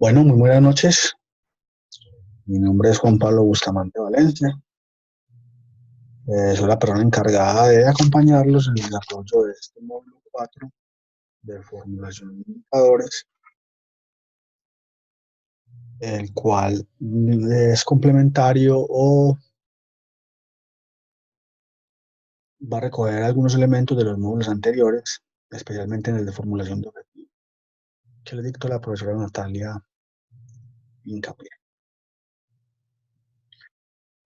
Bueno, muy buenas noches. Mi nombre es Juan Pablo Bustamante Valencia. Soy la persona encargada de acompañarlos en el desarrollo de este módulo 4 de formulación de indicadores, el cual es complementario o va a recoger algunos elementos de los módulos anteriores, especialmente en el de formulación de objetivos, que le dictó la profesora Natalia Incapié.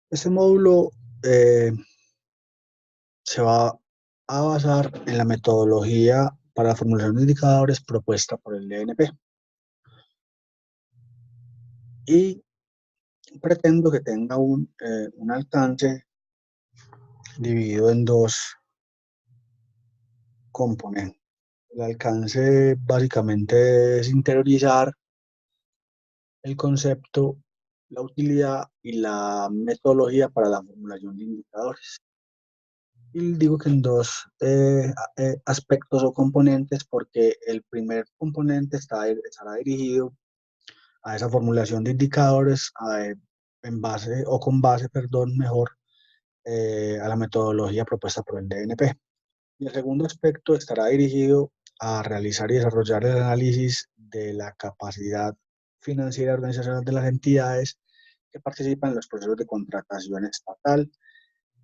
Este módulo eh, se va a basar en la metodología para la formulación de indicadores propuesta por el DNP. Y pretendo que tenga un alcance dividido en dos componentes. El alcance básicamente es interiorizar el concepto, la utilidad y la metodología para la formulación de indicadores. Y digo que en dos aspectos o componentes, porque el primer componente estará dirigido a esa formulación de indicadores en base o con base, perdón, mejor, a la metodología propuesta por el DNP. Y el segundo aspecto estará dirigido a realizar y desarrollar el análisis de la capacidad financiera y organizacional de las entidades que participan en los procesos de contratación estatal,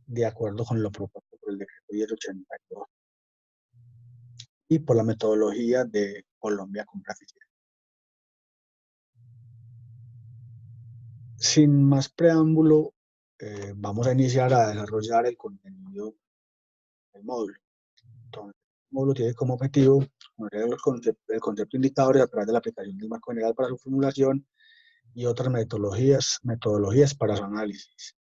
de acuerdo con lo propuesto por el decreto 1082 y por la metodología de Colombia Compra Eficiente. Sin más preámbulo, vamos a iniciar a desarrollar el contenido del módulo. Entonces, el módulo tiene como objetivo conocer el concepto de indicadores a través de la aplicación del marco general para su formulación y otras metodologías para su análisis.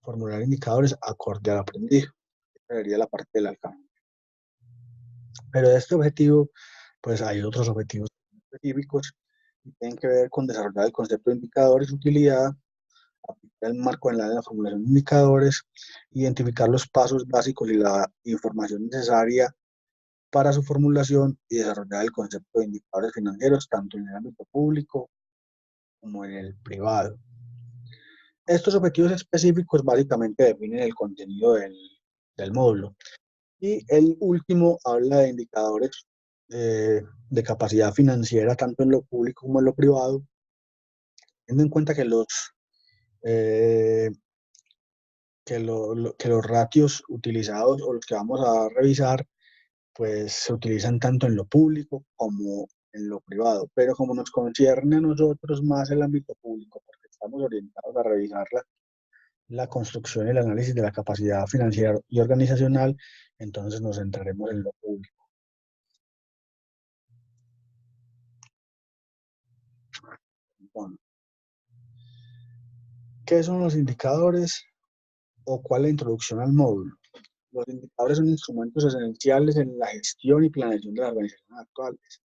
Formular indicadores acorde al aprendido. Esta sería la parte del alcance. Pero de este objetivo, pues hay otros objetivos específicos que tienen que ver con desarrollar el concepto de indicadores, utilidad, aplicar el marco general en la formulación de indicadores, identificar los pasos básicos y la información necesaria para su formulación y desarrollar el concepto de indicadores financieros tanto en el ámbito público como en el privado. Estos objetivos específicos básicamente definen el contenido del módulo. Y el último habla de indicadores de capacidad financiera tanto en lo público como en lo privado, teniendo en cuenta eh, que los ratios utilizados o los que vamos a revisar pues se utilizan tanto en lo público como en lo privado, pero como nos concierne a nosotros más el ámbito público, porque estamos orientados a revisar la construcción y el análisis de la capacidad financiera y organizacional, entonces nos centraremos en lo público. Bueno, ¿qué son los indicadores o cuál es la introducción al módulo? Los indicadores son instrumentos esenciales en la gestión y planeación de las organizaciones actuales.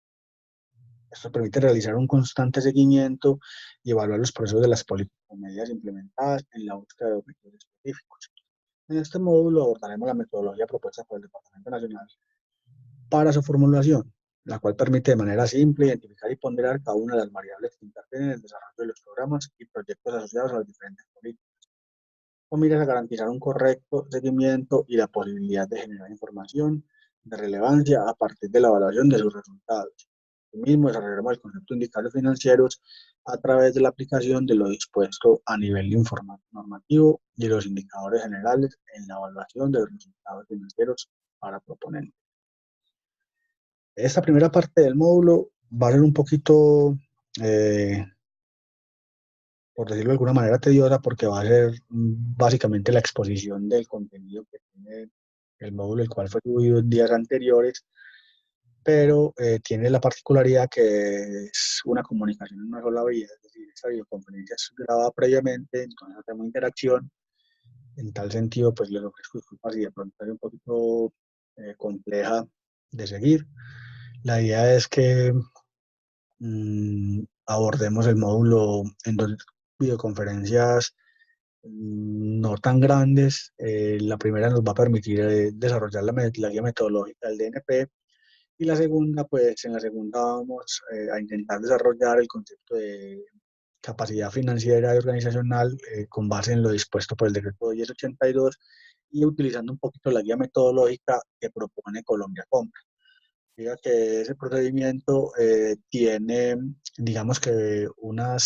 Esto permite realizar un constante seguimiento y evaluar los procesos de las políticas y medidas implementadas en la búsqueda de objetivos específicos. En este módulo abordaremos la metodología propuesta por el Departamento Nacional para su formulación, la cual permite de manera simple identificar y ponderar cada una de las variables que intervienen en el desarrollo de los programas y proyectos asociados a las diferentes políticas, con miras a garantizar un correcto seguimiento y la posibilidad de generar información de relevancia a partir de la evaluación de sus resultados. Asimismo, desarrollaremos el concepto de indicadores financieros a través de la aplicación de lo dispuesto a nivel normativo y los indicadores generales en la evaluación de los resultados financieros para proponentes. Esta primera parte del módulo va a ser un poquito, eh, por decirlo de alguna manera, tediosa porque va a ser básicamente la exposición del contenido que tiene el módulo, el cual fue subido en días anteriores, pero tiene la particularidad que es una comunicación en una sola vía, es decir, esta videoconferencia es grabada previamente, entonces hacemos interacción. En tal sentido, pues les ofrezco disculpas si de pronto es un poquito compleja de seguir. La idea es que abordemos el módulo en dos videoconferencias no tan grandes. La primera nos va a permitir desarrollar la guía metodológica del DNP, y la segunda, pues en la segunda vamos a intentar desarrollar el concepto de capacidad financiera y organizacional con base en lo dispuesto por el decreto 1082 y utilizando un poquito la guía metodológica que propone Colombia Compra. Diga que ese procedimiento tiene, digamos que una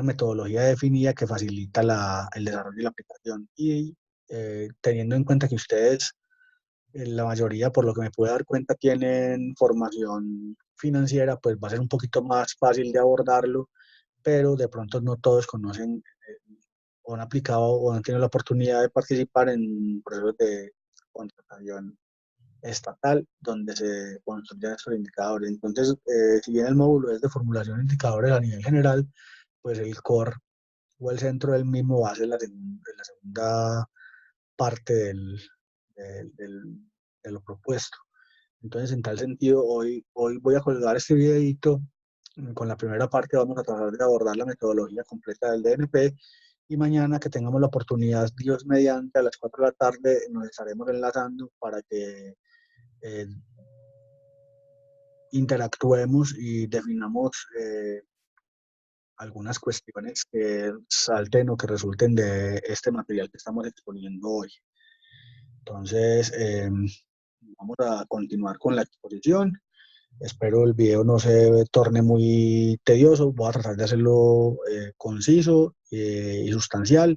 metodología definida que facilita el desarrollo de la aplicación, y teniendo en cuenta que ustedes, la mayoría, por lo que me puedo dar cuenta, tienen formación financiera, pues va a ser un poquito más fácil de abordarlo, pero de pronto no todos conocen o han aplicado o han tenido la oportunidad de participar en procesos de contratación estatal donde se construyen estos indicadores. Entonces, si bien el módulo es de formulación de indicadores a nivel general, pues el core o el centro del mismo va a ser la segunda parte de lo propuesto. Entonces, en tal sentido, hoy voy a colgar este videito. Con la primera parte vamos a tratar de abordar la metodología completa del DNP, y mañana que tengamos la oportunidad, Dios mediante, a las 4 de la tarde nos estaremos enlazando para que eh, interactuemos y definamos algunas cuestiones que salten o que resulten de este material que estamos exponiendo hoy. Entonces, vamos a continuar con la exposición. Espero el video no se torne muy tedioso. Voy a tratar de hacerlo conciso y sustancial,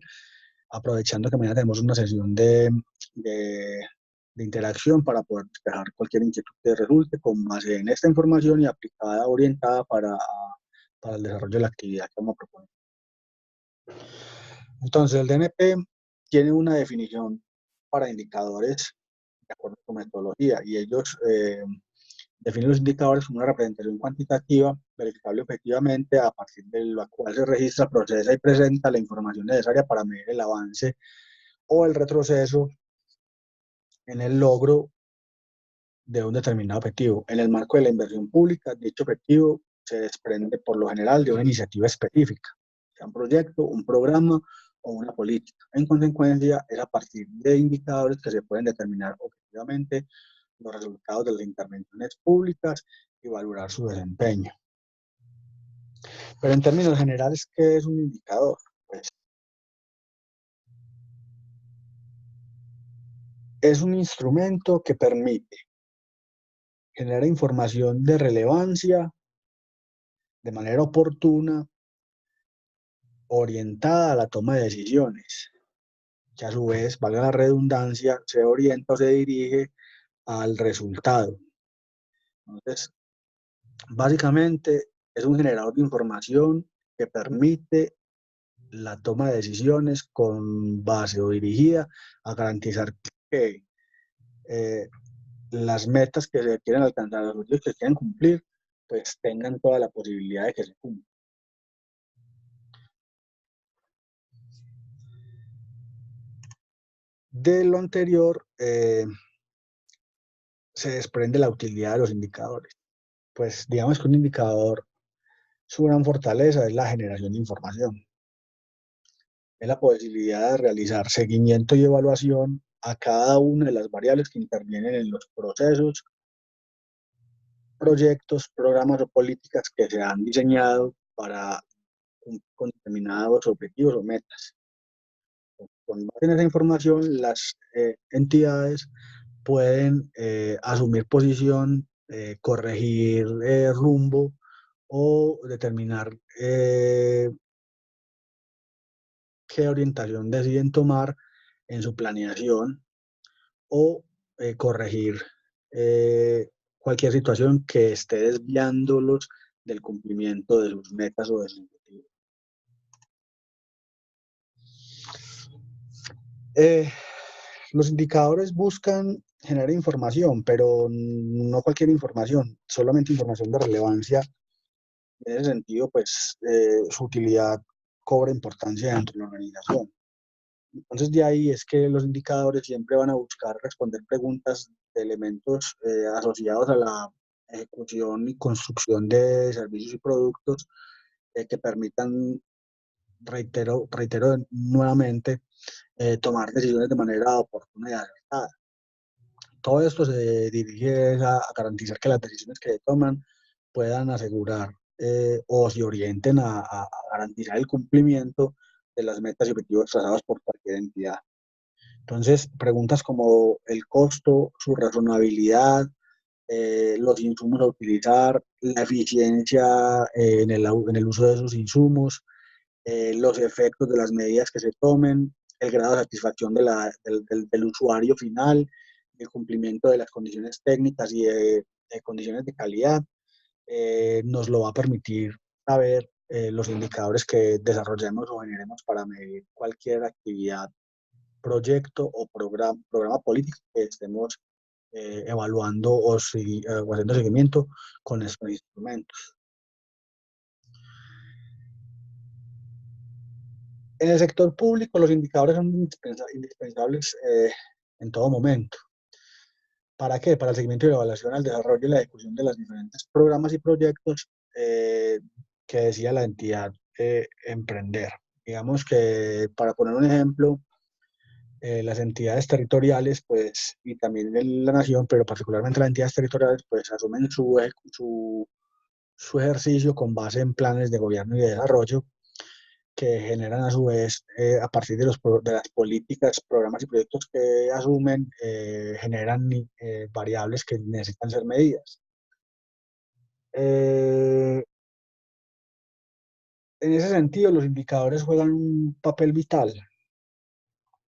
aprovechando que mañana tenemos una sesión de, de interacción para poder despejar cualquier inquietud que resulte con base en esta información y aplicada, orientada para el desarrollo de la actividad que vamos a proponer. Entonces, el DNP tiene una definición para indicadores de acuerdo con metodología, y ellos definen los indicadores como una representación cuantitativa verificable objetivamente a partir de la cual se registra, procesa y presenta la información necesaria para medir el avance o el retroceso en el logro de un determinado objetivo. En el marco de la inversión pública, dicho objetivo se desprende por lo general de una iniciativa específica, sea un proyecto, un programa o una política. En consecuencia, es a partir de indicadores que se pueden determinar objetivamente los resultados de las intervenciones públicas y valorar su desempeño. Pero en términos generales, ¿qué es un indicador? Pues es un instrumento que permite generar información de relevancia de manera oportuna, orientada a la toma de decisiones, que a su vez, valga la redundancia, se orienta o se dirige al resultado. Entonces, básicamente es un generador de información que permite la toma de decisiones con base o dirigida a garantizar que las metas que se quieren alcanzar, los objetivos que se quieren cumplir, pues tengan toda la posibilidad de que se cumplan. De lo anterior, se desprende la utilidad de los indicadores. Pues digamos que un indicador, su gran fortaleza es la generación de información. Es la posibilidad de realizar seguimiento y evaluación a cada una de las variables que intervienen en los procesos, proyectos, programas o políticas que se han diseñado para con determinados objetivos o metas. Con base en esa información, las entidades pueden asumir posición, corregir rumbo o determinar qué orientación deciden tomar en su planeación, o corregir cualquier situación que esté desviándolos del cumplimiento de sus metas o de sus objetivos. Los indicadores buscan generar información, pero no cualquier información, solamente información de relevancia. En ese sentido, pues su utilidad cobra importancia dentro de la organización. Entonces, de ahí es que los indicadores siempre van a buscar responder preguntas de elementos asociados a la ejecución y construcción de servicios y productos que permitan reitero nuevamente, tomar decisiones de manera oportuna y acertada. Todo esto se dirige a garantizar que las decisiones que se toman puedan asegurar o se orienten a garantizar el cumplimiento de las metas y objetivos trazados por cualquier entidad. Entonces, preguntas como el costo, su razonabilidad, los insumos a utilizar, la eficiencia en el uso de esos insumos, los efectos de las medidas que se tomen, el grado de satisfacción del usuario final, el cumplimiento de las condiciones técnicas y de condiciones de calidad, nos lo va a permitir saber los indicadores que desarrollemos o generemos para medir cualquier actividad, proyecto o programa político que estemos evaluando o haciendo seguimiento con estos instrumentos. En el sector público, los indicadores son indispensables en todo momento. ¿Para qué? Para el seguimiento y la evaluación al desarrollo y la ejecución de los diferentes programas y proyectos que decía la entidad emprender. Digamos que, para poner un ejemplo, las entidades territoriales, pues, y también la nación, pero particularmente las entidades territoriales, pues, asumen su ejercicio con base en planes de gobierno y de desarrollo que generan a su vez, a partir de las políticas, programas y proyectos que asumen, generan variables que necesitan ser medidas. En ese sentido, los indicadores juegan un papel vital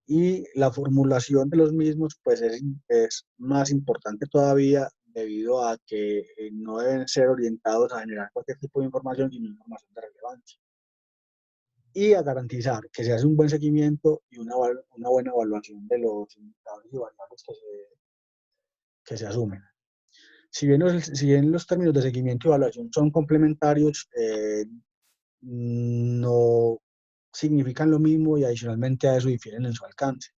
y la formulación de los mismos pues es más importante todavía debido a que no deben ser orientados a generar cualquier tipo de información, sino información de relevancia, y a garantizar que se hace un buen seguimiento y una buena evaluación de los indicadores y variables que se asumen. Si bien los términos de seguimiento y evaluación son complementarios, no significan lo mismo y adicionalmente a eso difieren en su alcance.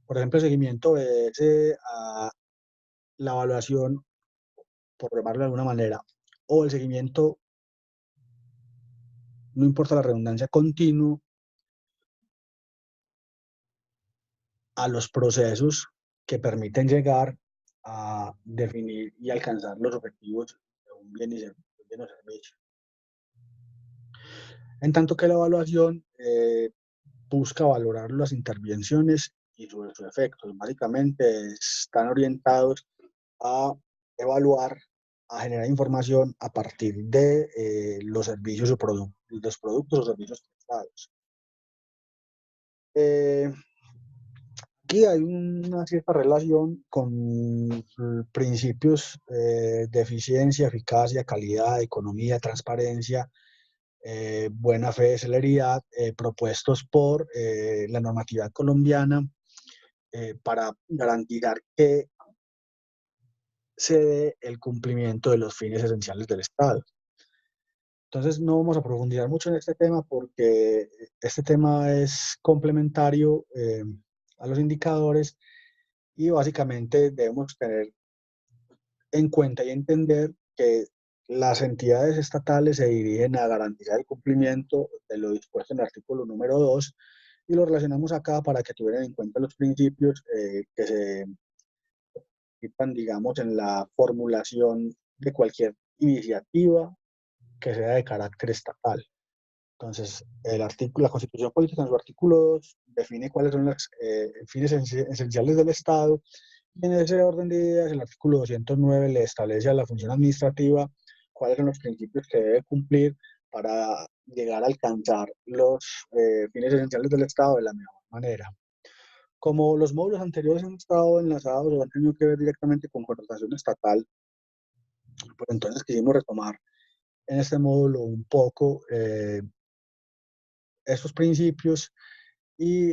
Por ejemplo, el seguimiento es a la evaluación, por llamarlo de alguna manera, o el seguimiento, no importa la redundancia, continuo a los procesos que permiten llegar a definir y alcanzar los objetivos de un bien o servicio. En tanto que la evaluación busca valorar las intervenciones y sus efectos. Básicamente están orientados a evaluar, a generar información a partir de los servicios o los productos o servicios prestados. Aquí hay una cierta relación con principios de eficiencia, eficacia, calidad, economía, transparencia, buena fe, celeridad, propuestos por la normatividad colombiana para garantizar que se dé el cumplimiento de los fines esenciales del Estado. Entonces no vamos a profundizar mucho en este tema porque este tema es complementario a los indicadores y básicamente debemos tener en cuenta y entender que las entidades estatales se dirigen a garantizar el cumplimiento de lo dispuesto en el artículo número 2 y lo relacionamos acá para que tuvieran en cuenta los principios que se participan, digamos, en la formulación de cualquier iniciativa que sea de carácter estatal. Entonces, la Constitución Política en su artículo 2 define cuáles son los fines esenciales del Estado, y en ese orden de ideas el artículo 209 le establece a la función administrativa cuáles son los principios que debe cumplir para llegar a alcanzar los fines esenciales del Estado de la mejor manera. Como los módulos anteriores han estado enlazados o han tenido que ver directamente con contratación estatal, pues entonces quisimos retomar en este módulo un poco estos principios y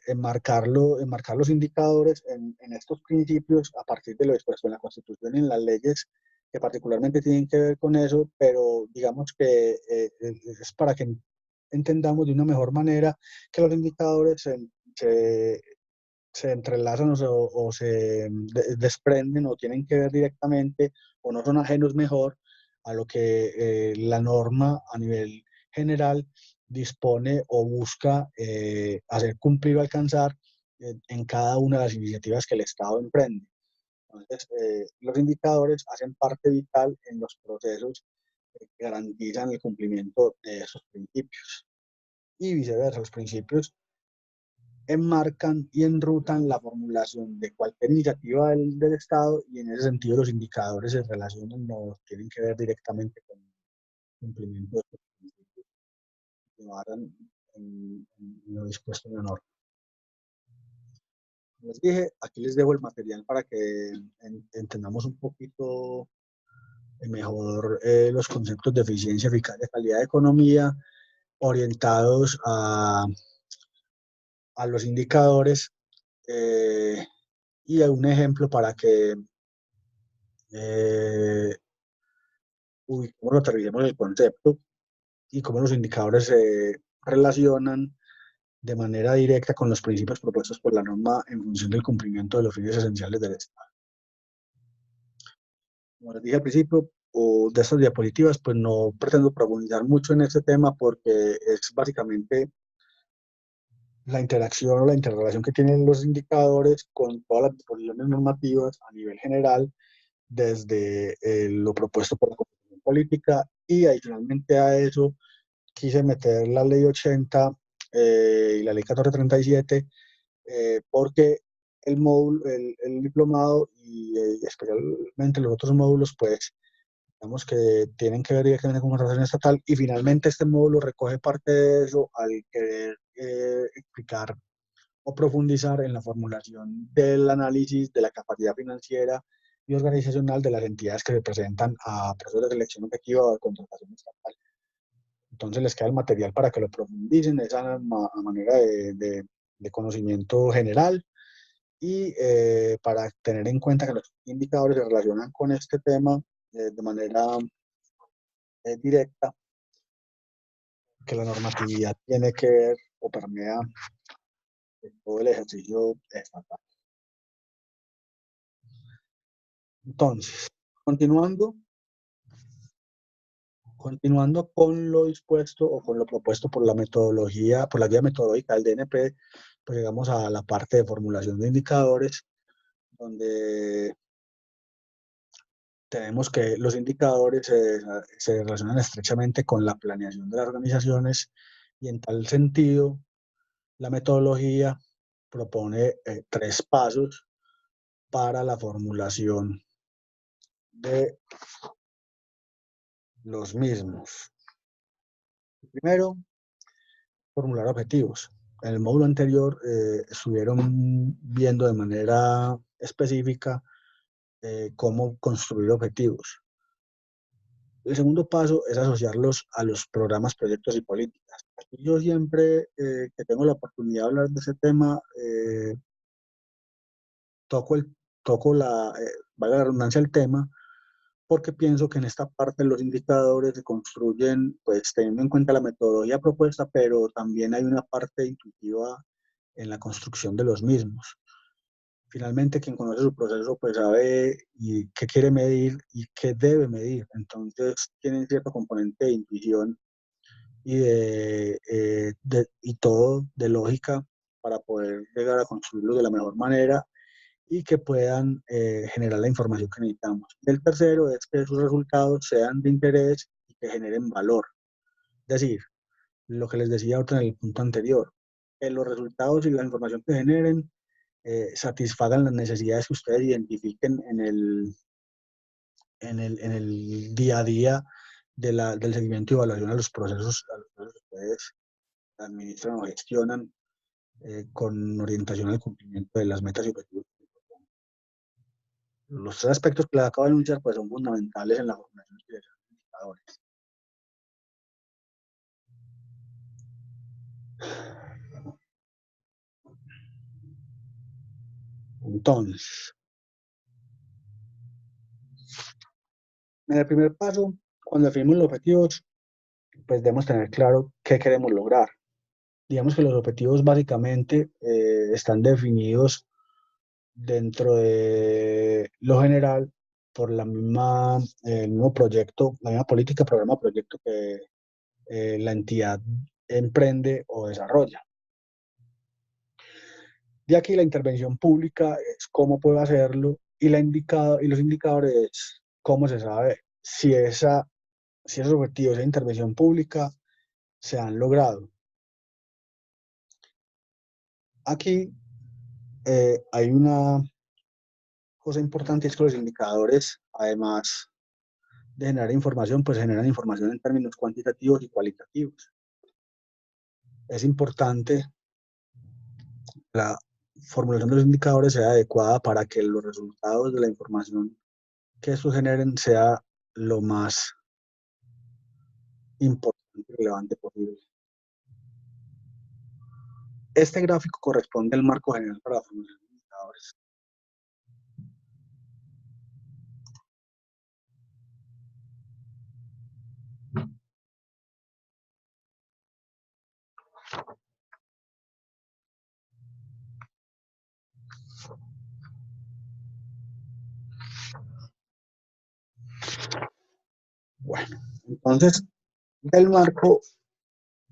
enmarcar los indicadores en estos principios a partir de lo expuesto en la Constitución y en las leyes que particularmente tienen que ver con eso, pero digamos que es para que entendamos de una mejor manera que los indicadores se, se entrelazan o se desprenden o tienen que ver directamente o no son ajenos mejor a lo que la norma a nivel general dispone o busca hacer cumplir o alcanzar en cada una de las iniciativas que el Estado emprende. Entonces, los indicadores hacen parte vital en los procesos que garantizan el cumplimiento de esos principios. Y viceversa, los principios enmarcan y enrutan la formulación de cualquier iniciativa del Estado, y en ese sentido los indicadores se relacionan, no tienen que ver directamente con el cumplimiento de estos principios que varan en lo dispuesto en la norma. Como les dije, aquí les dejo el material para que entendamos un poquito mejor los conceptos de eficiencia, eficacia, calidad de economía, orientados a los indicadores, y un ejemplo para que cómo lo aterricemos el concepto y cómo los indicadores se relacionan de manera directa con los principios propuestos por la norma en función del cumplimiento de los fines esenciales del Estado. Como les dije al principio, o de estas diapositivas, pues no pretendo profundizar mucho en este tema porque es básicamente la interacción o la interrelación que tienen los indicadores con todas las disposiciones normativas a nivel general, desde lo propuesto por la Constitución Política, y adicionalmente a eso quise meter la Ley 80 y la Ley 1437, porque el módulo, el diplomado y especialmente los otros módulos, pues digamos que tienen que ver directamente con una relación estatal, y finalmente este módulo recoge parte de eso al querer explicar o profundizar en la formulación del análisis de la capacidad financiera y organizacional de las entidades que se presentan a procesos de selección objetiva o de contratación estatal. Entonces les queda el material para que lo profundicen, esa manera de conocimiento general, y para tener en cuenta que los indicadores se relacionan con este tema de manera directa, que la normatividad tiene que ver o permea todo el ejercicio estatal. Entonces, continuando con lo dispuesto o con lo propuesto por la metodología, por la guía metodológica del DNP, pues llegamos a la parte de formulación de indicadores, donde tenemos que los indicadores se relacionan estrechamente con la planeación de las organizaciones, y en tal sentido, la metodología propone 3 pasos para la formulación de los mismos. Primero, formular objetivos. En el módulo anterior estuvieron viendo de manera específica cómo construir objetivos. El segundo paso es asociarlos a los programas, proyectos y políticas. Aquí yo siempre que tengo la oportunidad de hablar de ese tema, toco, valga la redundancia, el tema, porque pienso que en esta parte los indicadores se construyen pues teniendo en cuenta la metodología propuesta, pero también hay una parte intuitiva en la construcción de los mismos. Finalmente, quien conoce su proceso pues sabe qué quiere medir y qué debe medir. Entonces, tienen cierto componente de intuición y y todo de lógica para poder llegar a construirlo de la mejor manera y que puedan generar la información que necesitamos. Y el tercero es que esos resultados sean de interés y que generen valor. Es decir, lo que les decía ahorita en el punto anterior, que los resultados y la información que generen satisfagan las necesidades que ustedes identifiquen en el día a día del seguimiento y evaluación a los procesos que ustedes administran o gestionan con orientación al cumplimiento de las metas y objetivos. Los 3 aspectos que les acabo de enunciar pues, son fundamentales en la formulación y dirección de indicadores. Entonces, en el primer paso, cuando definimos los objetivos, pues debemos tener claro qué queremos lograr. Digamos que los objetivos básicamente están definidos dentro de lo general por el mismo proyecto, la misma política, programa, proyecto que la entidad emprende o desarrolla. De aquí la intervención pública es cómo puedo hacerlo y los indicadores es cómo se sabe si esos objetivos de intervención pública se han logrado. Aquí hay una cosa importante, es que los indicadores, además de generar información, pues generan información en términos cuantitativos y cualitativos. Es importante la formulación de los indicadores sea adecuada para que los resultados de la información que estos generen sea lo más importante y relevante posible. Este gráfico corresponde al marco general para la formulación de indicadores. Bueno, entonces, del marco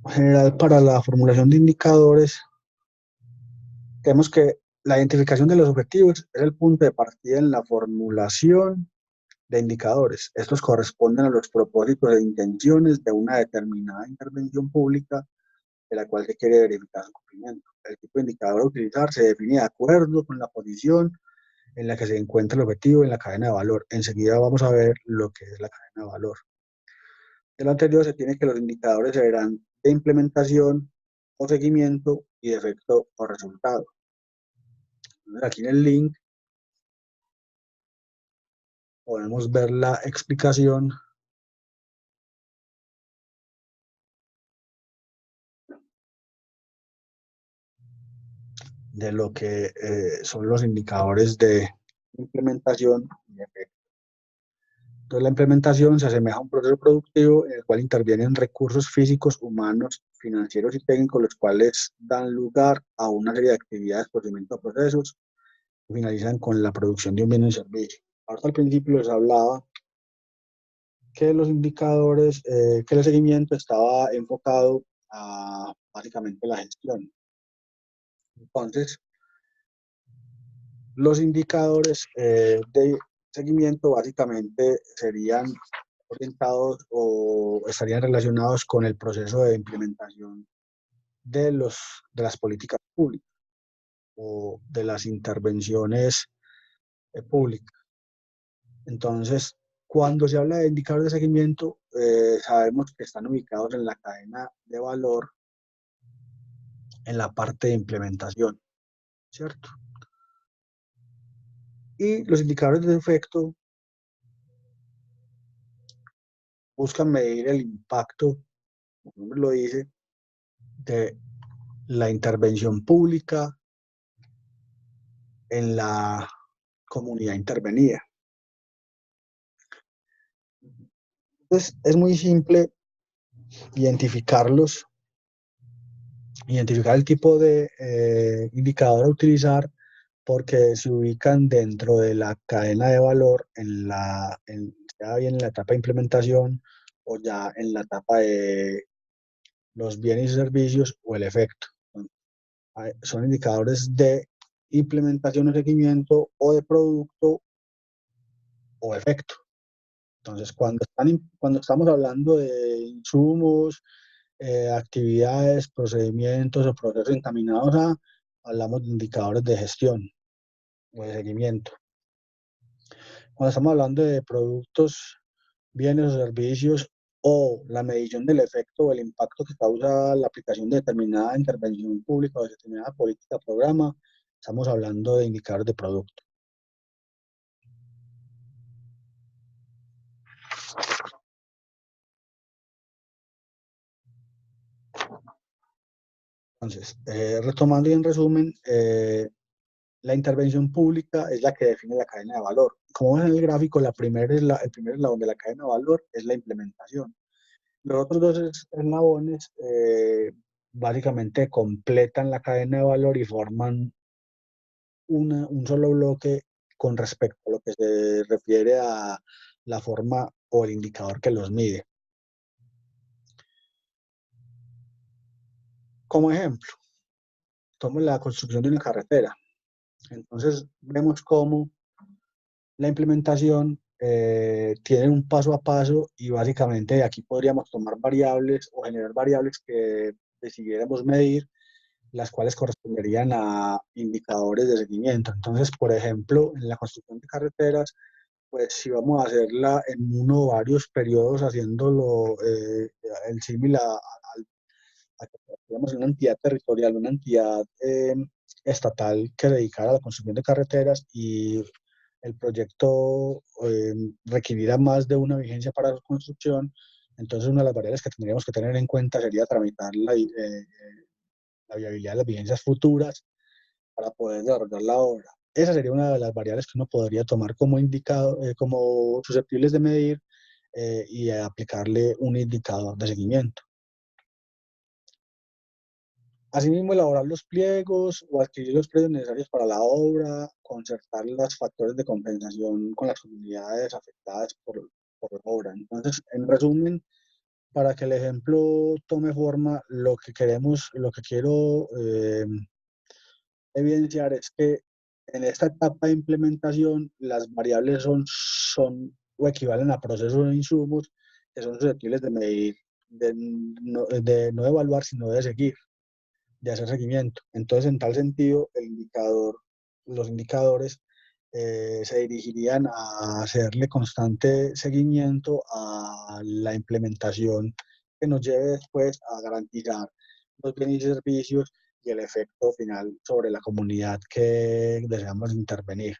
general para la formulación de indicadores, tenemos que la identificación de los objetivos es el punto de partida en la formulación de indicadores. Estos corresponden a los propósitos e intenciones de una determinada intervención pública de la cual se quiere verificar su cumplimiento. El tipo de indicador a utilizar se define de acuerdo con la posición en la que se encuentra el objetivo en la cadena de valor. Enseguida vamos a ver lo que es la cadena de valor. De lo anterior se tiene que los indicadores serán de implementación o seguimiento y de efecto o resultado. Entonces, aquí en el link podemos ver la explicación de lo que son los indicadores de implementación y efecto. Entonces, la implementación se asemeja a un proceso productivo en el cual intervienen recursos físicos, humanos, financieros y técnicos, los cuales dan lugar a una serie de actividades, procedimientos o procesos que finalizan con la producción de un bien o servicio. Ahora al principio les hablaba que los indicadores, que el seguimiento estaba enfocado a básicamente la gestión. Entonces, los indicadores de seguimiento básicamente serían orientados o estarían relacionados con el proceso de implementación de las políticas públicas o de las intervenciones públicas. Entonces, cuando se habla de indicadores de seguimiento, sabemos que están ubicados en la cadena de valor, en la parte de implementación, ¿cierto? Y los indicadores de efecto buscan medir el impacto, como el nombre lo dice, de la intervención pública en la comunidad intervenida. Entonces, es muy simple identificarlos, identificar el tipo de indicador a utilizar porque se ubican dentro de la cadena de valor, ya bien en la etapa de implementación o ya en la etapa de los bienes y servicios o el efecto. Son indicadores de implementación o seguimiento o de producto o efecto. Entonces, cuando estamos hablando de insumos, actividades, procedimientos o procesos encaminados hablamos de indicadores de gestión o de seguimiento. Cuando estamos hablando de productos, bienes o servicios o la medición del efecto o el impacto que causa la aplicación de determinada intervención pública o de determinada política o programa, estamos hablando de indicadores de producto. Entonces, retomando y en resumen, la intervención pública es la que define la cadena de valor. Como ven en el gráfico, el primer eslabón de la cadena de valor es la implementación. Los otros dos eslabones básicamente completan la cadena de valor y forman un solo bloque con respecto a lo que se refiere a la forma o el indicador que los mide. Como ejemplo, tomo la construcción de una carretera. Entonces, vemos cómo la implementación tiene un paso a paso y básicamente de aquí podríamos tomar variables o generar variables que decidiéramos medir, las cuales corresponderían a indicadores de seguimiento. Entonces, por ejemplo, en la construcción de carreteras, pues si vamos a hacerla en uno o varios periodos, haciéndolo el símil a que digamos, una entidad territorial, una entidad estatal que dedicara a la construcción de carreteras y el proyecto requerirá más de una vigencia para su construcción, entonces una de las variables que tendríamos que tener en cuenta sería tramitar la viabilidad de las vigencias futuras para poder desarrollar la obra. Esa sería una de las variables que uno podría tomar como indicado, como susceptibles de medir y aplicarle un indicador de seguimiento. Asimismo, elaborar los pliegos o adquirir los precios necesarios para la obra, concertar los factores de compensación con las comunidades afectadas por la obra. Entonces, en resumen, para que el ejemplo tome forma, lo que queremos, lo que quiero evidenciar es que en esta etapa de implementación las variables son o equivalen a procesos de insumos que son susceptibles de medir, de no evaluar, sino de seguir, de hacer seguimiento. Entonces, en tal sentido, los indicadores se dirigirían a hacerle constante seguimiento a la implementación que nos lleve después a garantizar los bienes y servicios y el efecto final sobre la comunidad que deseamos intervenir.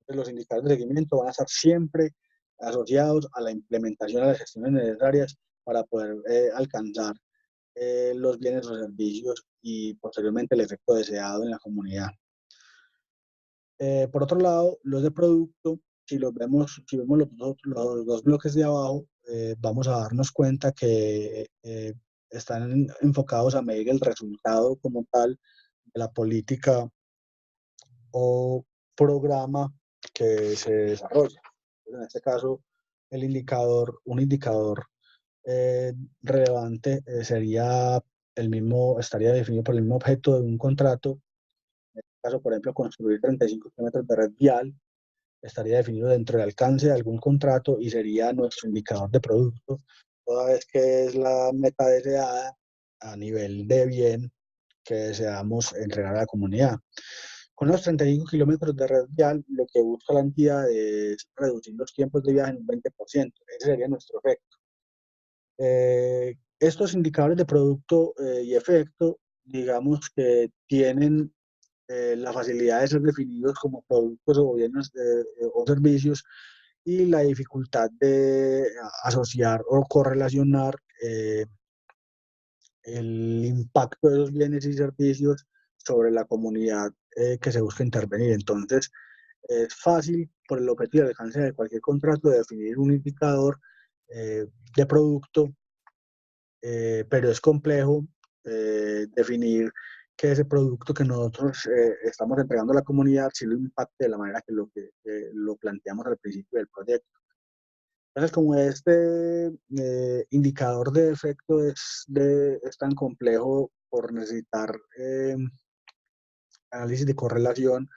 Entonces, los indicadores de seguimiento van a estar siempre asociados a la implementación de las gestiones necesarias para poder alcanzar los bienes o servicios y posteriormente el efecto deseado en la comunidad. Por otro lado, los de producto, si vemos los dos bloques de abajo, vamos a darnos cuenta que están enfocados a medir el resultado como tal de la política o programa que se desarrolla. En este caso, un indicador eh, relevante sería estaría definido por el mismo objeto de un contrato. En este caso, por ejemplo, construir 35 kilómetros de red vial estaría definido dentro del alcance de algún contrato y sería nuestro indicador de producto, toda vez que es la meta deseada a nivel de bien que deseamos entregar a la comunidad. Con los 35 kilómetros de red vial, lo que busca la entidad es reducir los tiempos de viaje en un 20%. Ese sería nuestro efecto. Estos indicadores de producto y efecto, digamos que tienen la facilidad de ser definidos como productos o bienes o servicios y la dificultad de asociar o correlacionar el impacto de esos bienes y servicios sobre la comunidad que se busca intervenir. Entonces, es fácil, por el objetivo de alcance de cualquier contrato, de definir un indicador de producto, pero es complejo definir que ese producto que nosotros estamos entregando a la comunidad sí lo impacte de la manera que lo planteamos al principio del proyecto. Entonces, como este indicador de efecto es tan complejo por necesitar análisis de correlación,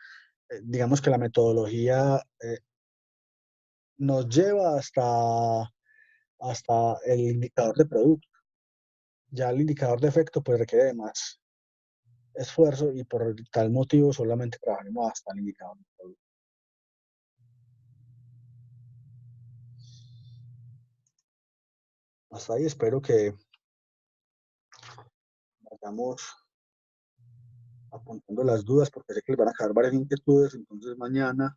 digamos que la metodología nos lleva hasta el indicador de producto. Ya el indicador de efecto pues requiere de más esfuerzo y por tal motivo solamente trabajaremos hasta el indicador de producto. Hasta ahí espero que vayamos apuntando las dudas porque sé que les van a quedar varias inquietudes, entonces mañana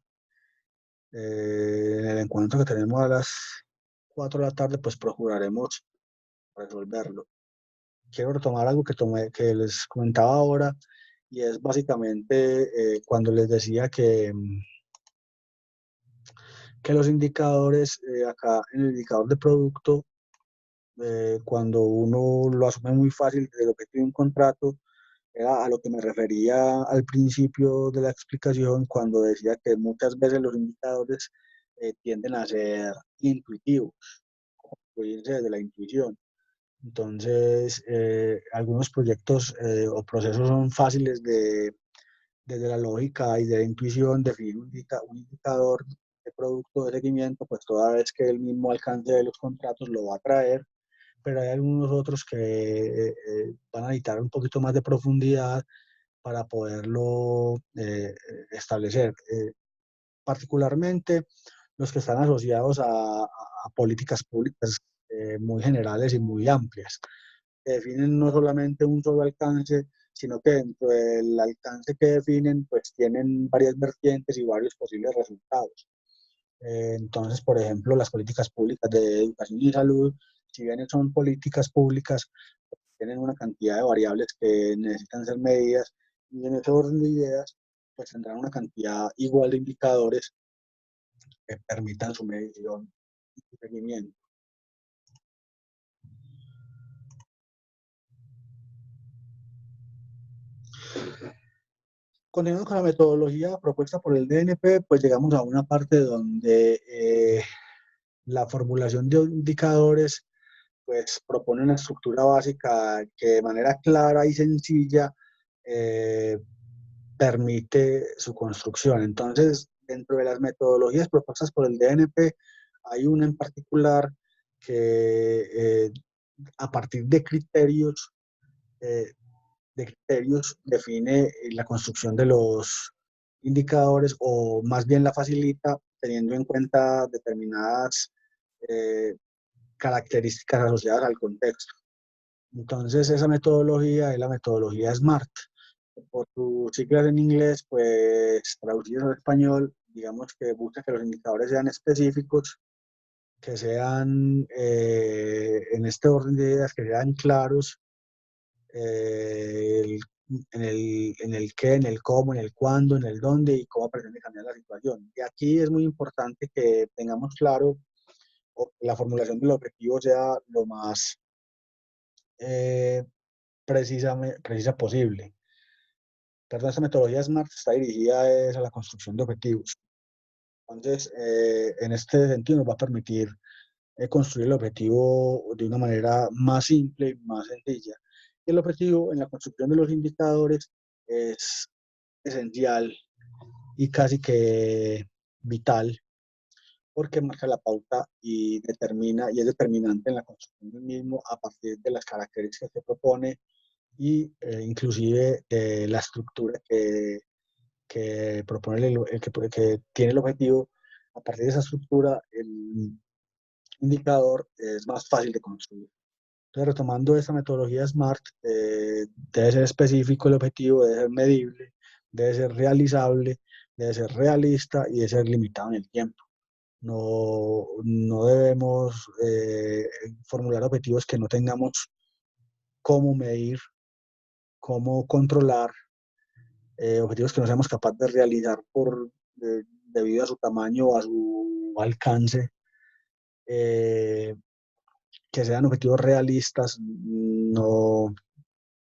en el encuentro que tenemos a las 4 de la tarde pues procuraremos resolverlo. Quiero retomar algo que les comentaba ahora y es básicamente cuando les decía que los indicadores, acá en el indicador de producto, cuando uno lo asume muy fácil el objetivo de un contrato, era a lo que me refería al principio de la explicación cuando decía que muchas veces los indicadores tienden a ser intuitivos, construirse desde la intuición. Entonces, algunos proyectos o procesos son fáciles desde la lógica y de la intuición, definir un indicador de producto de seguimiento, pues toda vez que el mismo alcance de los contratos lo va a traer, pero hay algunos otros que van a necesitar un poquito más de profundidad para poderlo establecer. Particularmente los que están asociados a políticas públicas muy generales y muy amplias, que definen no solamente un solo alcance, sino que dentro del alcance que definen, pues tienen varias vertientes y varios posibles resultados. Entonces, por ejemplo, las políticas públicas de educación y salud, si bien son políticas públicas, pues tienen una cantidad de variables que necesitan ser medidas y en ese orden de ideas, pues tendrán una cantidad igual de indicadores que permitan su medición y su seguimiento. Continuando con la metodología propuesta por el DNP, pues llegamos a una parte donde la formulación de indicadores pues propone una estructura básica que de manera clara y sencilla eh, permite su construcción. Entonces, dentro de las metodologías propuestas por el DNP, hay una en particular que a partir eh, de criterios define la construcción de los indicadores o más bien la facilita teniendo en cuenta determinadas eh, características asociadas al contexto. Entonces, esa metodología es la metodología SMART. Por sus siglas en inglés, pues traducidos al español, digamos que busca que los indicadores sean específicos, que sean en este orden de ideas, que sean claros eh, en el qué, en el cómo, en el cuándo, en el dónde y cómo pretende cambiar la situación. Y aquí es muy importante que tengamos claro o que la formulación del objetivo sea lo más eh, precisa posible. Perdón, esta metodología SMART está dirigida a la construcción de objetivos. Entonces, en este sentido nos va a permitir construir el objetivo de una manera más simple y más sencilla. Y el objetivo en la construcción de los indicadores es esencial y casi que vital porque marca la pauta y determina y es determinante en la construcción del mismo a partir de las características que propone y inclusive de la estructura que propone que tiene el objetivo. A partir de esa estructura, el indicador es más fácil de construir. Entonces, retomando esta metodología SMART, debe ser específico el objetivo, debe ser medible, debe ser realizable, debe ser realista y debe ser limitado en el tiempo. No debemos formular objetivos que no tengamos cómo medir, cómo controlar, objetivos que no seamos capaces de realizar debido a su tamaño o a su alcance, eh, que sean objetivos realistas, no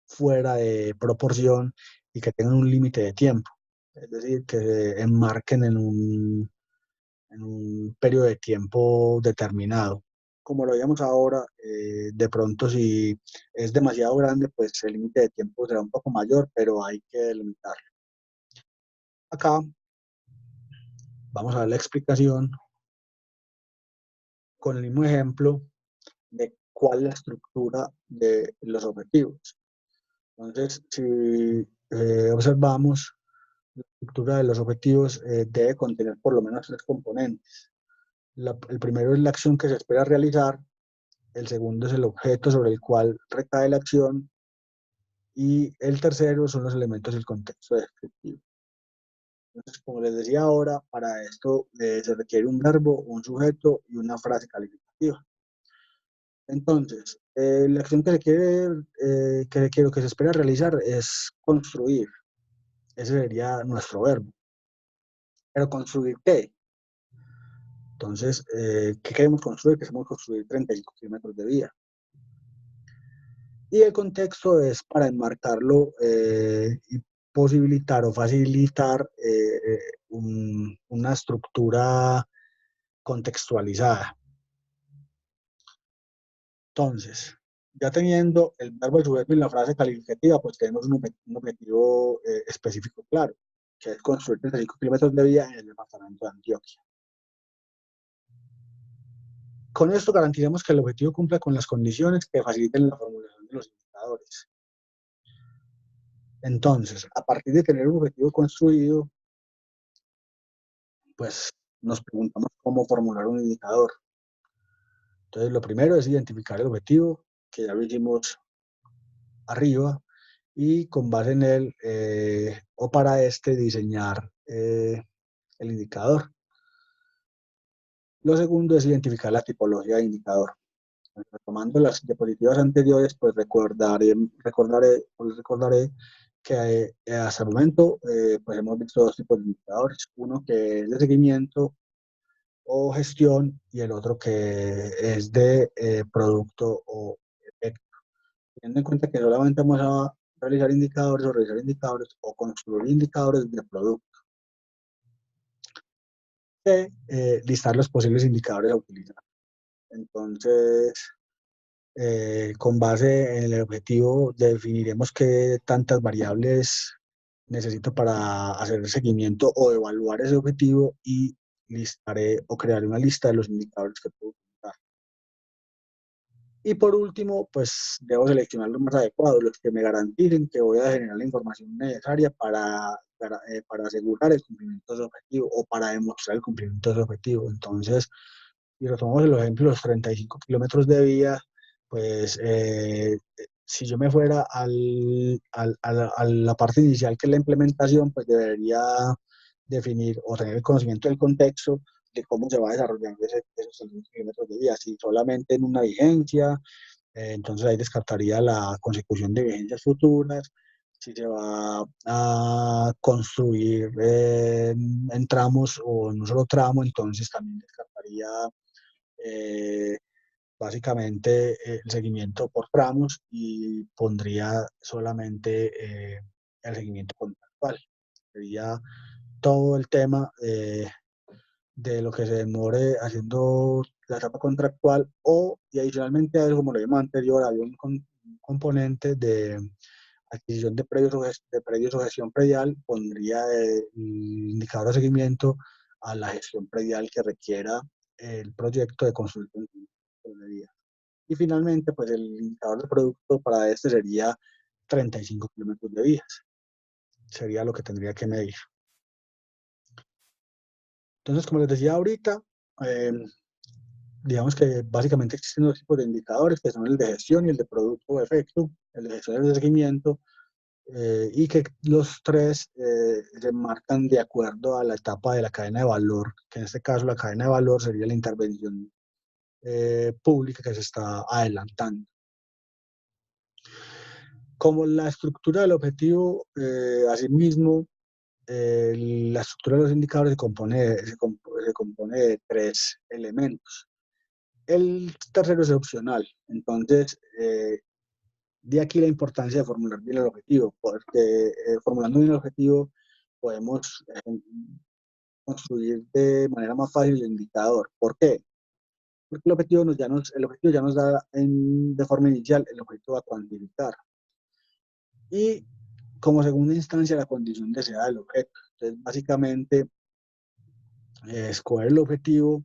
fuera de proporción y que tengan un límite de tiempo. Es decir, que se enmarquen en un periodo de tiempo determinado. Como lo veíamos ahora, de pronto si es demasiado grande, pues el límite de tiempo será un poco mayor, pero hay que delimitarlo. Acá vamos a ver la explicación con el mismo ejemplo de cuál es la estructura de los objetivos. Entonces, si observamos, la estructura de los objetivos debe contener por lo menos tres componentes. El primero es la acción que se espera realizar, el segundo es el objeto sobre el cual recae la acción y el tercero son los elementos del contexto descriptivo. Entonces, como les decía ahora, para esto se requiere un verbo, un sujeto y una frase calificativa. Entonces, la acción que se quiere, que se espera realizar es construir. Ese sería nuestro verbo. Pero ¿construir qué? Entonces, ¿qué queremos construir? Queremos construir 35 kilómetros de vía. Y el contexto es para enmarcarlo y posibilitar o facilitar una estructura contextualizada. Entonces, ya teniendo el verbo, el sujeto y la frase calificativa, pues tenemos un objetivo específico claro, que es construir 35 kilómetros de vía en el departamento de Antioquia. Con esto garantizamos que el objetivo cumpla con las condiciones que faciliten la formulación de los indicadores. Entonces, a partir de tener un objetivo construido, pues nos preguntamos cómo formular un indicador. Entonces, lo primero es identificar el objetivo, que ya lo hicimos arriba, y con base en él, o para este, diseñar el indicador. Lo segundo es identificar la tipología de indicador. Retomando las diapositivas anteriores, pues recordaré que hasta el momento pues hemos visto dos tipos de indicadores. Uno que es de seguimiento o gestión y el otro que es de producto o efecto. Teniendo en cuenta que solamente vamos a realizar indicadores o construir indicadores de producto. Listar los posibles indicadores a utilizar. Entonces, con base en el objetivo, definiremos qué tantas variables necesito para hacer el seguimiento o evaluar ese objetivo y listaré o crearé una lista de los indicadores que puedo utilizar. Y por último, pues debo seleccionar los más adecuados, los que me garanticen que voy a generar la información necesaria para asegurar el cumplimiento de ese objetivo o para demostrar el cumplimiento de ese objetivo. Entonces, y retomamos el ejemplo de los 35 kilómetros de vía, pues si yo me fuera a la parte inicial, que es la implementación, pues debería definir o tener el conocimiento del contexto de cómo se va desarrollando esos 35 kilómetros de vía. Si solamente en una vigencia, entonces ahí descartaría la consecución de vigencias futuras. Si se va a construir en tramos o en un solo tramo, entonces también descartaría eh, básicamente el seguimiento por tramos y pondría solamente el seguimiento contractual. Sería todo el tema de lo que se demore haciendo la etapa contractual y adicionalmente a eso, como lo vimos anterior, había un componente de adquisición de predios o gestión predial, pondría el indicador de seguimiento a la gestión predial que requiera el proyecto de construcción de vía. Y finalmente, pues el indicador de producto para este sería 35 kilómetros de vías. Sería lo que tendría que medir. Entonces, como les decía ahorita, digamos que básicamente existen dos tipos de indicadores, que son el de gestión y el de producto o efecto. El de gestión es de seguimiento, y que los tres se marcan de acuerdo a la etapa de la cadena de valor, que en este caso la cadena de valor sería la intervención pública que se está adelantando. Como la estructura del objetivo, asimismo, la estructura de los indicadores se compone de tres elementos. El tercero es opcional, entonces de aquí la importancia de formular bien el objetivo, porque formulando bien el objetivo podemos construir de manera más fácil el indicador. ¿Por qué? Porque el objetivo ya nos da de forma inicial el objetivo a cuantificar. Y como segunda instancia, la condición deseada del objeto. Entonces, básicamente, escoger el objetivo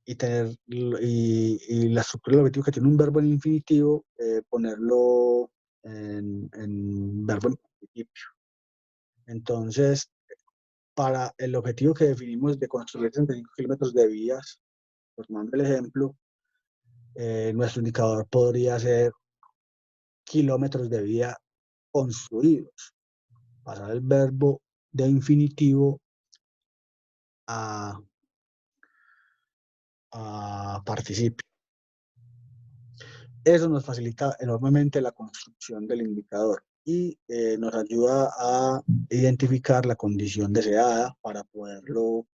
y la estructura del objetivo que tiene un verbo en infinitivo, ponerlo en verbo en participio. Entonces, para el objetivo que definimos de construir 35 kilómetros de vías, tomando el ejemplo, nuestro indicador podría ser kilómetros de vía construidos. Pasar el verbo de infinitivo a participio. Eso nos facilita enormemente la construcción del indicador y nos ayuda a identificar la condición deseada para poderlo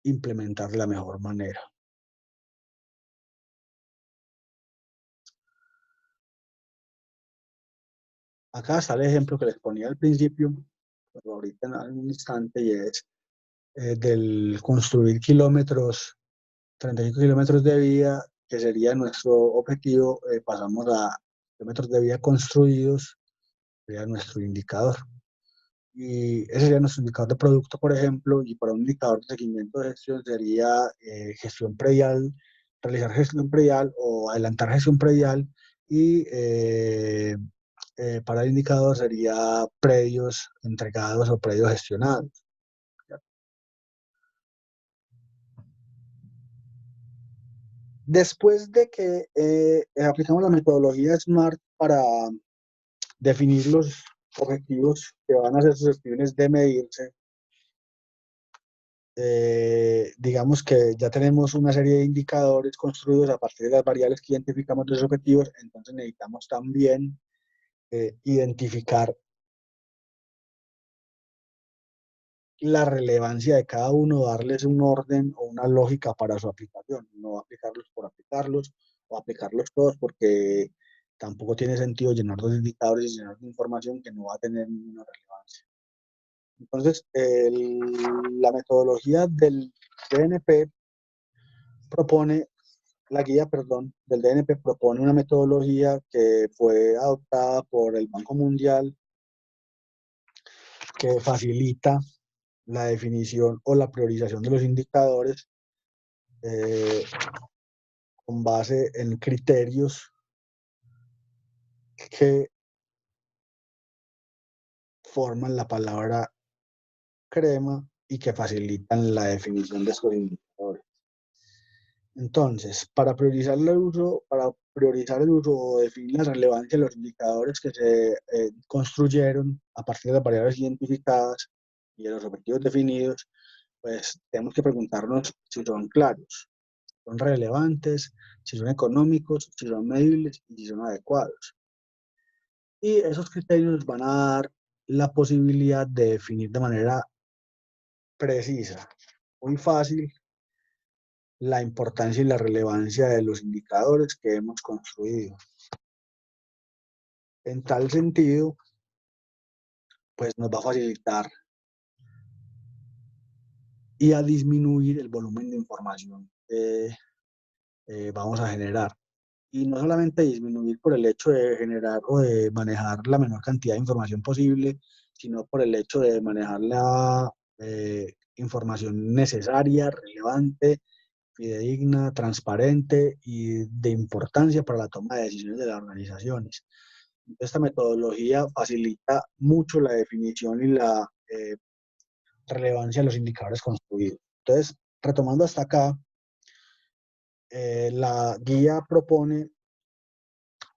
implementar de la mejor manera. Acá está el ejemplo que les ponía al principio, pero ahorita en un instante, y es del construir 35 kilómetros de vía que sería nuestro objetivo, pasamos a kilómetros de vía construidos, sería nuestro indicador. Y ese sería nuestro indicador de producto, por ejemplo, y para un indicador de seguimiento de gestión sería gestión predial, realizar gestión predial o adelantar gestión predial, y para el indicador sería predios entregados o predios gestionados. Después de que aplicamos la metodología SMART para definir los objetivos que van a ser susceptibles de medirse, digamos que ya tenemos una serie de indicadores construidos a partir de las variables que identificamos de los objetivos, entonces necesitamos también identificar la relevancia de cada uno, darles un orden o una lógica para su aplicación, no aplicarlos por aplicarlos o aplicarlos todos, porque tampoco tiene sentido llenar los indicadores y llenar de información que no va a tener ninguna relevancia. Entonces, la metodología del DNP propone, la guía, perdón, del DNP propone una metodología que fue adoptada por el Banco Mundial, que facilita la definición o la priorización de los indicadores con base en criterios que forman la palabra crema y que facilitan la definición de estos indicadores. Entonces, para priorizar el uso o definir la relevancia de los indicadores que se construyeron a partir de las variables identificadas y de los objetivos definidos, pues tenemos que preguntarnos si son claros, son relevantes, si son económicos, si son medibles y si son adecuados. Y esos criterios nos van a dar la posibilidad de definir de manera precisa, muy fácil, la importancia y la relevancia de los indicadores que hemos construido. En tal sentido, pues nos va a facilitar y a disminuir el volumen de información que vamos a generar. Y no solamente disminuir por el hecho de generar o de manejar la menor cantidad de información posible, sino por el hecho de manejar la información necesaria, relevante, fidedigna, transparente y de importancia para la toma de decisiones de las organizaciones. Esta metodología facilita mucho la definición y la relevancia de los indicadores construidos. Entonces, retomando hasta acá, la guía propone,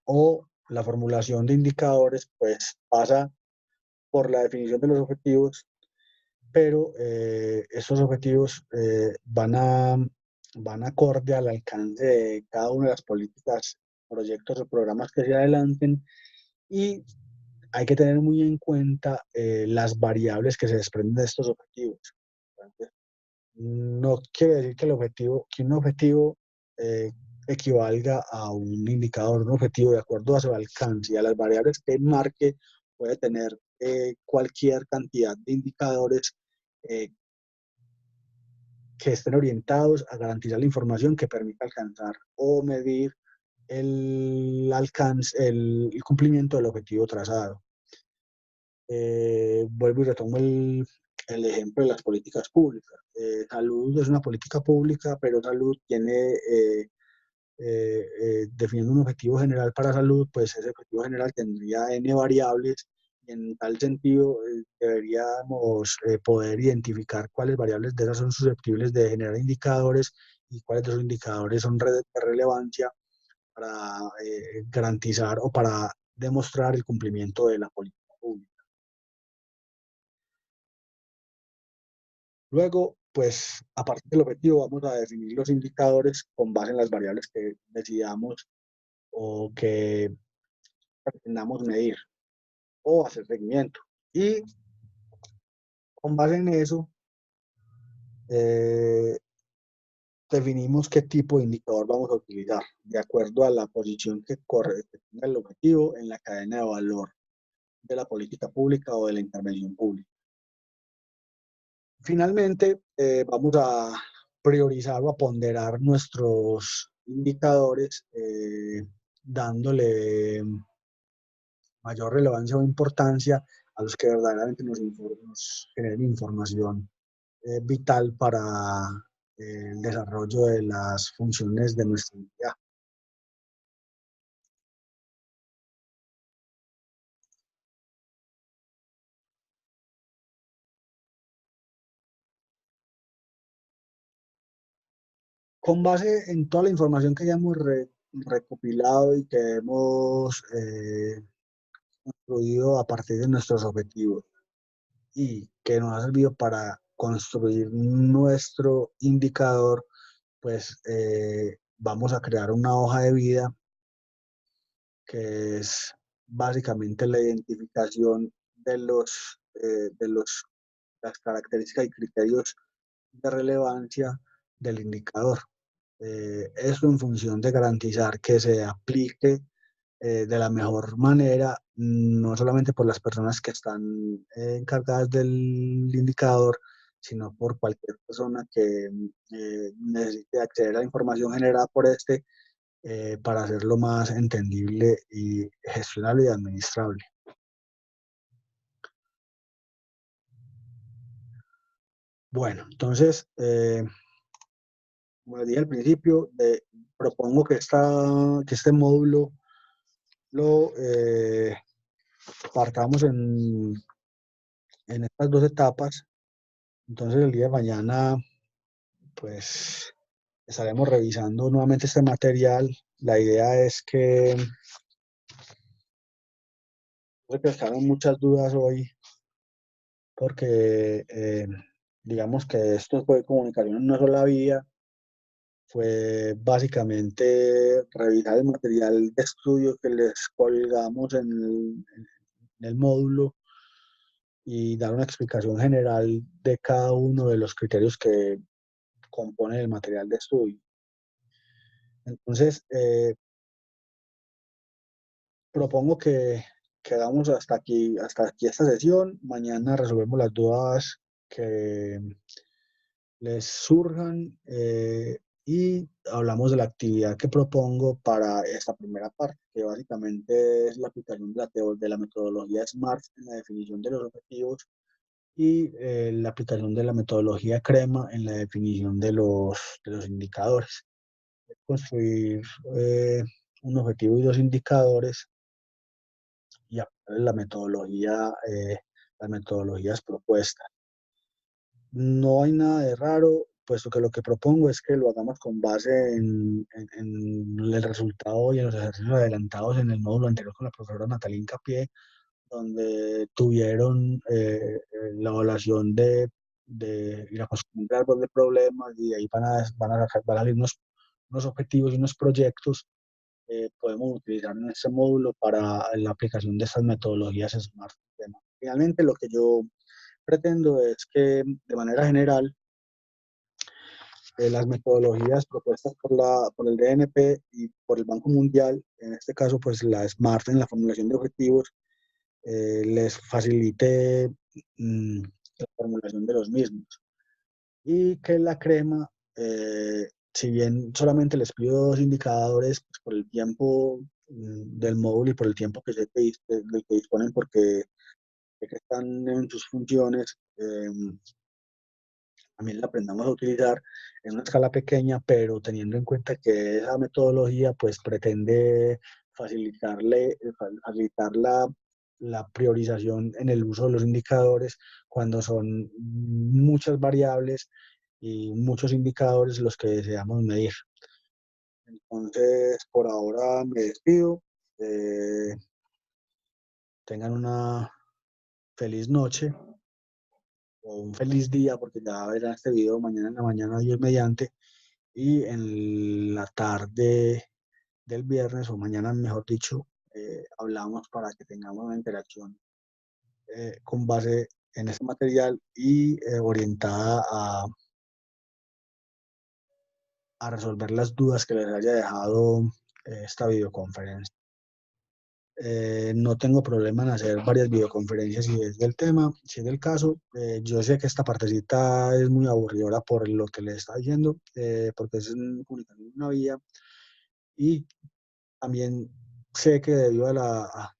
o la formulación de indicadores, pues pasa por la definición de los objetivos, pero esos objetivos van acorde al alcance de cada una de las políticas, proyectos o programas que se adelanten, y hay que tener muy en cuenta las variables que se desprenden de estos objetivos. Entonces, no quiere decir que un objetivo equivalga a un indicador, un objetivo de acuerdo a su alcance y a las variables que marque, puede tener cualquier cantidad de indicadores eh, que estén orientados a garantizar la información que permita alcanzar o medir el cumplimiento del objetivo trazado. Vuelvo y retomo el ejemplo de las políticas públicas. Salud es una política pública, pero salud tiene, definiendo un objetivo general para salud, pues ese objetivo general tendría N variables, y en tal sentido deberíamos poder identificar cuáles variables de esas son susceptibles de generar indicadores y cuáles de esos indicadores son de relevancia para garantizar o para demostrar el cumplimiento de la política pública. Luego, pues, a partir del objetivo, vamos a definir los indicadores con base en las variables que decidamos o que pretendamos medir o hacer seguimiento. Y con base en eso, eh, definimos qué tipo de indicador vamos a utilizar, de acuerdo a la posición que tenga el objetivo en la cadena de valor de la política pública o de la intervención pública. Finalmente, vamos a priorizar o a ponderar nuestros indicadores, dándole mayor relevancia o importancia a los que verdaderamente nos generen información vital para el desarrollo de las funciones de nuestra entidad. Con base en toda la información que ya hemos recopilado y que hemos construido a partir de nuestros objetivos y que nos ha servido para construir nuestro indicador, pues vamos a crear una hoja de vida que es básicamente la identificación de las características y criterios de relevancia del indicador. Eso en función de garantizar que se aplique de la mejor manera, no solamente por las personas que están encargadas del indicador, sino por cualquier persona que necesite acceder a la información generada por este para hacerlo más entendible y gestionable y administrable. Bueno, entonces, como les dije al principio, propongo que este módulo lo partamos en estas dos etapas. Entonces, el día de mañana, pues, estaremos revisando nuevamente este material. La idea es que no se pescaron muchas dudas hoy, porque digamos que esto fue comunicación en una sola vía. Fue básicamente revisar el material de estudio que les colgamos en el módulo y dar una explicación general de cada uno de los criterios que componen el material de estudio. Entonces, propongo que hagamos hasta aquí esta sesión. Mañana resolvemos las dudas que les surjan y hablamos de la actividad que propongo para esta primera parte, que básicamente es la aplicación de la metodología SMART en la definición de los objetivos y la aplicación de la metodología CREMA en la definición de los indicadores. Construir un objetivo y dos indicadores y aplicar la metodología, las metodologías propuestas. No hay nada de raro, puesto que lo que propongo es que lo hagamos con base en el resultado y en los ejercicios adelantados en el módulo anterior con la profesora Natalia Incapié, donde tuvieron la evaluación y la construcción de árbol de problemas, y ahí van a salir unos objetivos y unos proyectos que podemos utilizar en este módulo para la aplicación de estas metodologías SMART. Finalmente, lo que yo pretendo es que de manera general las metodologías propuestas por el DNP y por el Banco Mundial, en este caso pues la SMART en la formulación de objetivos, les facilite la formulación de los mismos. Y que la crema, si bien solamente les pido dos indicadores, pues por el tiempo del módulo y por el tiempo que sé del que disponen, porque sé que están en sus funciones, también la aprendamos a utilizar en una escala pequeña, pero teniendo en cuenta que esa metodología pues pretende facilitar la priorización en el uso de los indicadores cuando son muchas variables y muchos indicadores los que deseamos medir. Entonces, por ahora me despido. Eh, Tengan una feliz noche o un feliz día, porque ya verán este video mañana en la mañana, Dios mediante, y en la tarde del viernes o mañana, mejor dicho, hablamos para que tengamos una interacción con base en este material y orientada a resolver las dudas que les haya dejado esta videoconferencia. No tengo problema en hacer varias videoconferencias si es del tema, si es del caso. Yo sé que esta partecita es muy aburridora por lo que le está diciendo, porque es comunicación de una vía. Y también sé que debido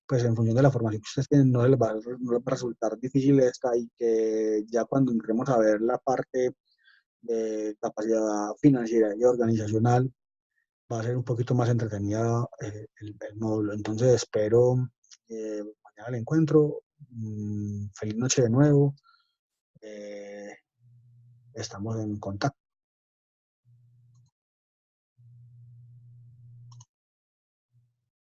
pues en función de la formación que ustedes tienen, no les va a resultar difícil esta y que ya cuando entremos a ver la parte de capacidad financiera y organizacional, va a ser un poquito más entretenida el módulo. Entonces espero mañana el encuentro. Feliz noche de nuevo. Eh, Estamos en contacto.